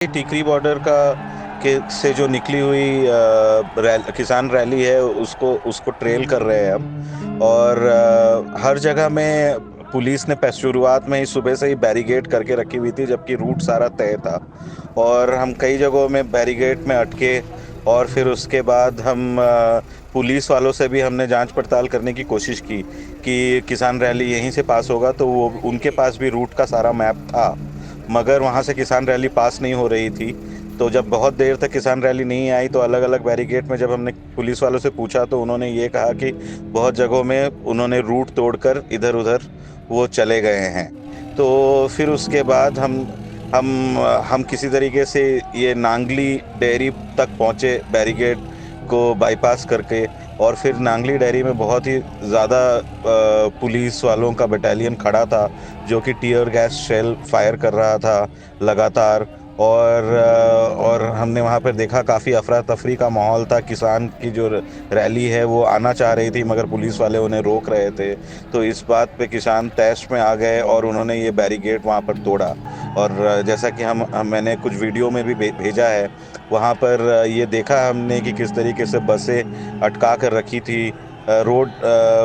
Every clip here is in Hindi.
टिकरी बॉर्डर का के से जो निकली हुई किसान रैली है उसको उसको ट्रेल कर रहे हैं हम। और हर जगह में पुलिस ने शुरुआत में ही सुबह से ही बैरिकेड करके रखी हुई थी, जबकि रूट सारा तय था। और हम कई जगहों में बैरिकेड में अटके। और फिर उसके बाद हम पुलिस वालों से भी हमने जांच पड़ताल करने की कोशिश की कि किसान रैली यहीं से पास होगा, तो वो उनके पास भी रूट का सारा मैप था, मगर वहाँ से किसान रैली पास नहीं हो रही थी। तो जब बहुत देर तक किसान रैली नहीं आई तो अलग अलग बैरिकेड में जब हमने पुलिस वालों से पूछा तो उन्होंने ये कहा कि बहुत जगहों में उन्होंने रूट तोड़कर इधर उधर वो चले गए हैं। तो फिर उसके बाद हम हम किसी तरीके से ये नांगली डेयरी तक पहुंचे बैरिकेड को बाईपास करके। और फिर नांगली डेयरी में बहुत ही ज़्यादा पुलिस वालों का बटालियन खड़ा था, जो कि टीयर गैस शेल फायर कर रहा था लगातार। और हमने वहाँ पर देखा काफ़ी अफरा तफरी का माहौल था। किसान की जो रैली है वो आना चाह रही थी, मगर पुलिस वाले उन्हें रोक रहे थे। तो इस बात पे किसान तैश में आ गए और उन्होंने ये बैरिकेड वहाँ पर तोड़ा। और जैसा कि मैंने कुछ वीडियो में भी भेजा है, वहाँ पर ये देखा हमने कि किस तरीके से बसें अटका कर रखी थी।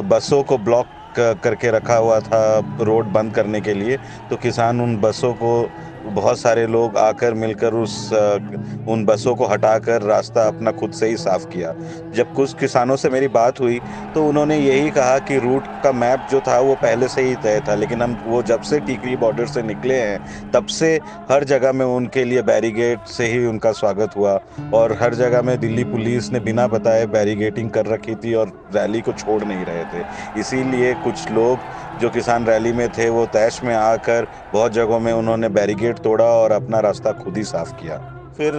बसों को ब्लॉक करके रखा हुआ था रोड बंद करने के लिए। तो किसान उन बसों को बहुत सारे लोग आकर मिलकर उन बसों को हटाकर रास्ता अपना खुद से ही साफ किया। जब कुछ किसानों से मेरी बात हुई तो उन्होंने यही कहा कि रूट का मैप जो था वो पहले से ही तय था, लेकिन हम वो जब से टीकरी बॉर्डर से निकले हैं तब से हर जगह में उनके लिए बैरिकेड से ही उनका स्वागत हुआ। और हर जगह में दिल्ली पुलिस ने बिना बताए बैरिकेडिंग कर रखी थी और रैली को छोड़ नहीं रहे थे। इसीलिए कुछ लोग जो किसान रैली में थे वो तैश में आकर बहुत जगहों में उन्होंने बैरिकेड तोड़ा और अपना रास्ता खुद ही साफ किया। फिर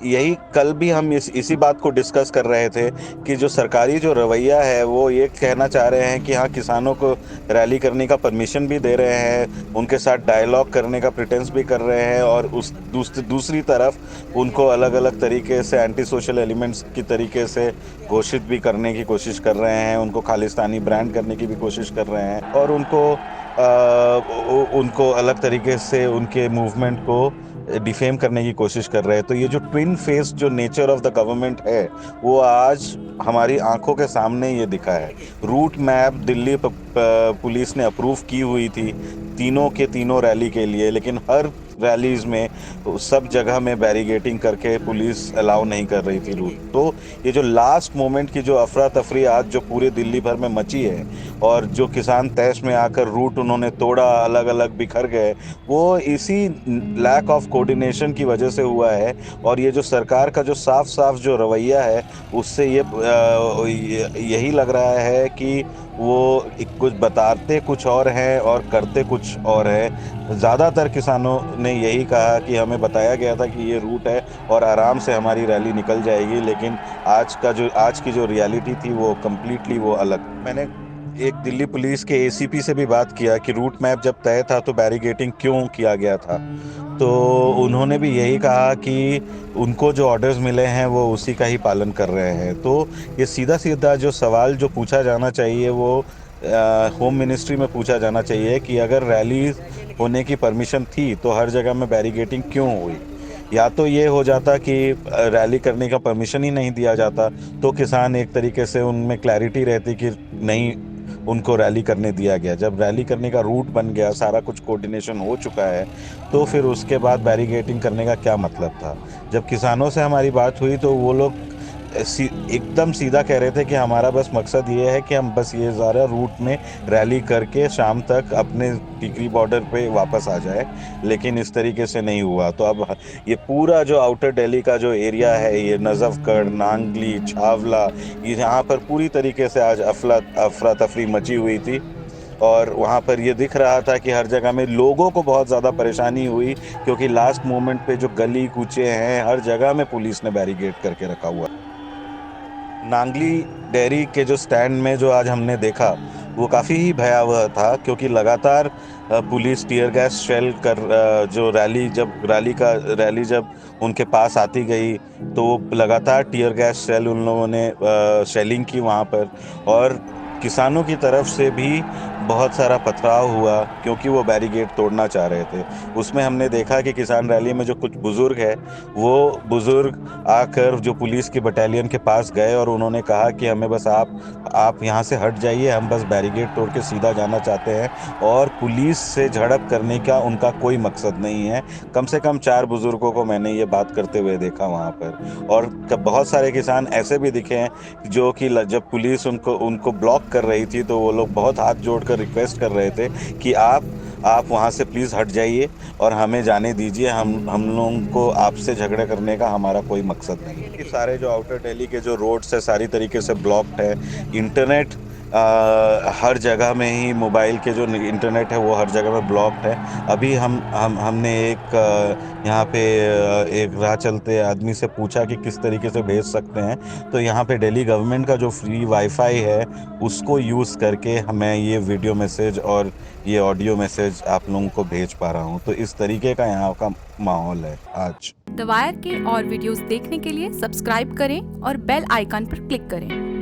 यही कल भी हम इसी बात को डिस्कस कर रहे थे कि जो सरकारी जो रवैया है वो ये कहना चाह रहे हैं कि हाँ, किसानों को रैली करने का परमिशन भी दे रहे हैं, उनके साथ डायलॉग करने का प्रिटेंस भी कर रहे हैं, और उस दूसरी तरफ उनको अलग अलग तरीके से एंटी सोशल एलिमेंट्स की तरीके से घोषित भी करने की कोशिश कर रहे हैं, उनको खालिस्तानी ब्रांड करने की भी कोशिश कर रहे हैं, और उनको अलग तरीके से उनके मूवमेंट को डिफेम करने की कोशिश कर रहे हैं। तो ये जो ट्विन फेस जो नेचर ऑफ द गवर्नमेंट है वो आज हमारी आंखों के सामने ये दिखा है। रूट मैप दिल्ली पुलिस ने अप्रूव की हुई थी तीनों के तीनों रैली के लिए, लेकिन हर रैलीज में सब जगह में बैरिकेडिंग करके पुलिस अलाउ नहीं कर रही थी रूट। तो ये जो लास्ट मोमेंट की जो अफरा तफरी आज जो पूरे दिल्ली भर में मची है, और जो किसान तैश में आकर रूट उन्होंने तोड़ा, अलग अलग बिखर गए, वो इसी लैक ऑफ कोऑर्डिनेशन की वजह से हुआ है। और ये जो सरकार का जो साफ साफ जो रवैया है उससे यही लग रहा है कि वो कुछ बताते कुछ और हैं और करते कुछ और है। ज़्यादातर किसानों ने यही कहा कि हमें बताया गया था कि ये रूट है और आराम से हमारी रैली निकल जाएगी, लेकिन आज की जो रियलिटी थी वो कम्प्लीटली वो अलग। मैंने एक दिल्ली पुलिस के एसीपी से भी बात किया कि रूट मैप जब तय था तो बैरिकेडिंग क्यों किया गया था। तो उन्होंने भी यही कहा कि उनको जो ऑर्डर्स मिले हैं वो उसी का ही पालन कर रहे हैं। तो ये सीधा सीधा जो सवाल जो पूछा जाना चाहिए वो होम मिनिस्ट्री में पूछा जाना चाहिए कि अगर रैली होने की परमिशन थी तो हर जगह में बैरिकेडिंग क्यों हुई। या तो ये हो जाता कि रैली करने का परमिशन ही नहीं दिया जाता, तो किसान एक तरीके से उनमें क्लैरिटी रहती कि नहीं, उनको रैली करने दिया गया। जब रैली करने का रूट बन गया, सारा कुछ कोऑर्डिनेशन हो चुका है, तो फिर उसके बाद बैरिकेडिंग करने का क्या मतलब था। जब किसानों से हमारी बात हुई तो वो लोग एकदम सीधा कह रहे थे कि हमारा बस मकसद ये है कि हम बस ये ज़्यादा रूट में रैली करके शाम तक अपने टिकरी बॉर्डर पे वापस आ जाए, लेकिन इस तरीके से नहीं हुआ। तो अब ये पूरा जो आउटर दिल्ली का जो एरिया है, ये नजफगढ़, नांगली, छावला, ये यहाँ पर पूरी तरीके से आज अफरा तफरी मची हुई थी। और वहाँ पर ये दिख रहा था कि हर जगह में लोगों को बहुत ज़्यादा परेशानी हुई, क्योंकि लास्ट मोमेंट पे जो गली कूचे हैं हर जगह में पुलिस ने बैरिकेड करके रखा हुआ। नांगली डेयरी के जो स्टैंड में जो आज हमने देखा वो काफ़ी ही भयावह था, क्योंकि लगातार पुलिस टीयर गैस शेल कर जो रैली जब उनके पास आती गई तो वो लगातार टीयर गैस शेल उन लोगों ने शेलिंग की वहाँ पर। और किसानों की तरफ से भी बहुत सारा पथराव हुआ क्योंकि वो बैरिकेड तोड़ना चाह रहे थे। उसमें हमने देखा कि किसान रैली में जो कुछ बुजुर्ग है, वो बुजुर्ग आकर जो पुलिस की बटालियन के पास गए और उन्होंने कहा कि हमें बस आप यहाँ से हट जाइए, हम बस बैरिकेड तोड़ के सीधा जाना चाहते हैं और पुलिस से झड़प करने का उनका कोई मकसद नहीं है। कम से कम 4 बुजुर्गों को मैंने ये बात करते हुए देखा वहाँ पर। और बहुत सारे किसान ऐसे भी दिखे हैं जो कि जब पुलिस उनको उनको ब्लॉक कर रही थी तो वो लोग बहुत हाथ जोड़कर रिक्वेस्ट कर रहे थे कि आप वहाँ से प्लीज़ हट जाइए और हमें जाने दीजिए, हम लोगों को आपसे झगड़े करने का हमारा कोई मकसद नहीं है। कि सारे जो आउटर दिल्ली के जो रोड्स है सारी तरीके से ब्लॉक्ड है। इंटरनेट हर जगह में ही, मोबाइल के जो इंटरनेट है वो हर जगह में ब्लॉक्ड है। अभी हमने यहाँ पे एक राह चलते आदमी से पूछा कि किस तरीके से भेज सकते हैं, तो यहाँ पे दिल्ली गवर्नमेंट का जो फ्री वाईफाई है उसको यूज़ करके मैं ये वीडियो मैसेज और ये ऑडियो मैसेज आप लोगों को भेज पा रहा हूँ। तो इस तरीके का यहाँ का माहौल है आज। द वायर के और वीडियोस देखने के लिए सब्सक्राइब करें और बेल आइकन पर क्लिक करें।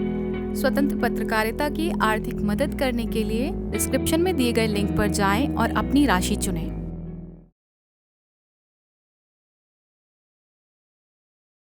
स्वतंत्र पत्रकारिता की आर्थिक मदद करने के लिए डिस्क्रिप्शन में दिए गए लिंक पर जाएं और अपनी राशि चुनें।